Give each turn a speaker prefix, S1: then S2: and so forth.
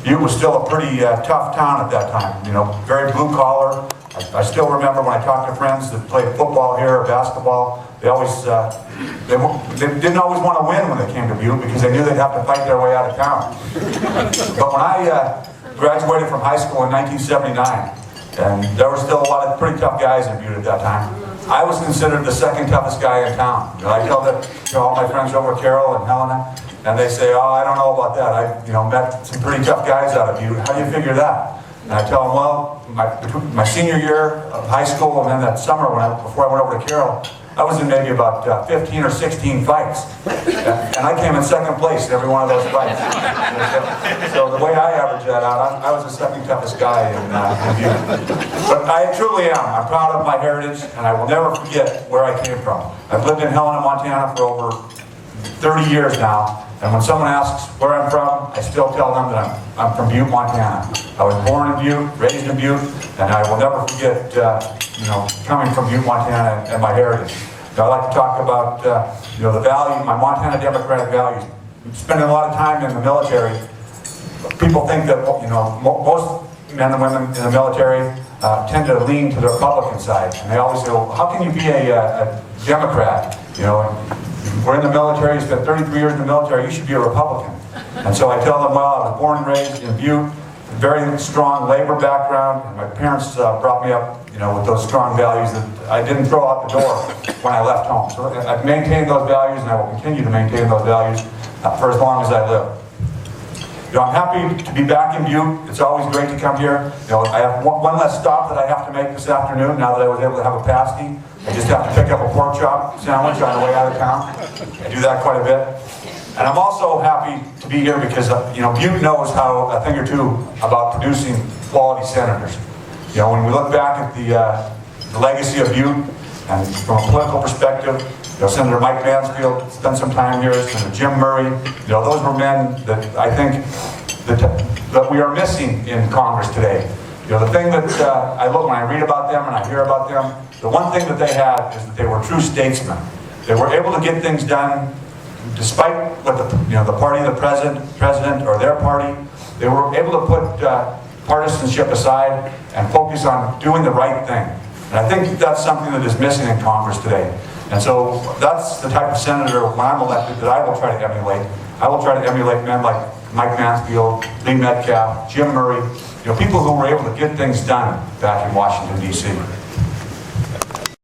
S1: Butte was still a pretty tough town at that time, you know, very blue collar. I still remember when I talked to friends that played football here or basketball, they always, they didn't always want to win when they came to Butte because they knew they'd have to fight their way out of town. But when I graduated from high school in 1979, and there were still a lot of pretty tough guys in Butte at that time, I was considered the second toughest guy in town. You know, I tell that to all my friends over, Carol and Helena, and they say, oh, I don't know about that. I met some pretty tough guys out of Butte. How do you figure that? And I tell them, well, my senior year of high school and then that summer before I went over to Carol, I was in maybe about 15 or 16 fights. And I came in second place in every one of those fights. So the way I average that out, I was the second toughest guy in Butte. But I truly am. I'm proud of my heritage, and I will never forget where I came from. I've lived in Helena, Montana for over 30 years now. And when someone asks where I'm from, I still tell them that I'm from Butte, Montana. I was born in Butte, raised in Butte, and I will never forget, coming from Butte, Montana, and my heritage. I like to talk about, the value, my Montana Democratic values. Spending a lot of time in the military, people think that, most men and women in the military tend to lean to the Republican side, and they always say, well, how can you be a Democrat? We're in the military, you spent 33 years in the military, you should be a Republican. And so I tell them, well, I was born and raised in Butte, very strong labor background, and my parents brought me up, with those strong values that I didn't throw out the door when I left home. So I've maintained those values, and I will continue to maintain those values for as long as I live. I'm happy to be back in Butte. It's always great to come here. I have one less stop that I have to make this afternoon now that I was able to have a pasty. I just have to pick up a pork chop sandwich on the way out of town. I do that quite a bit. And I'm also happy to be here because, Butte knows how a thing or two about producing quality senators. When we look back at the legacy of Butte, and from a political perspective, Senator Mike Mansfield spent some time here, Senator Jim Murray, those were men that I think that we are missing in Congress today. The thing that I look when I read about them and I hear about them, the one thing that they had is that they were true statesmen. They were able to get things done despite what the party of the president or their party, they were able to put partisanship aside and focus on doing the right thing. And I think that's something that is missing in Congress today. And so that's the type of senator, when I'm elected, that I will try to emulate. I will try to emulate men like Mike Mansfield, Lee Metcalf, Jim Murray, people who were able to get things done back in Washington, D.C.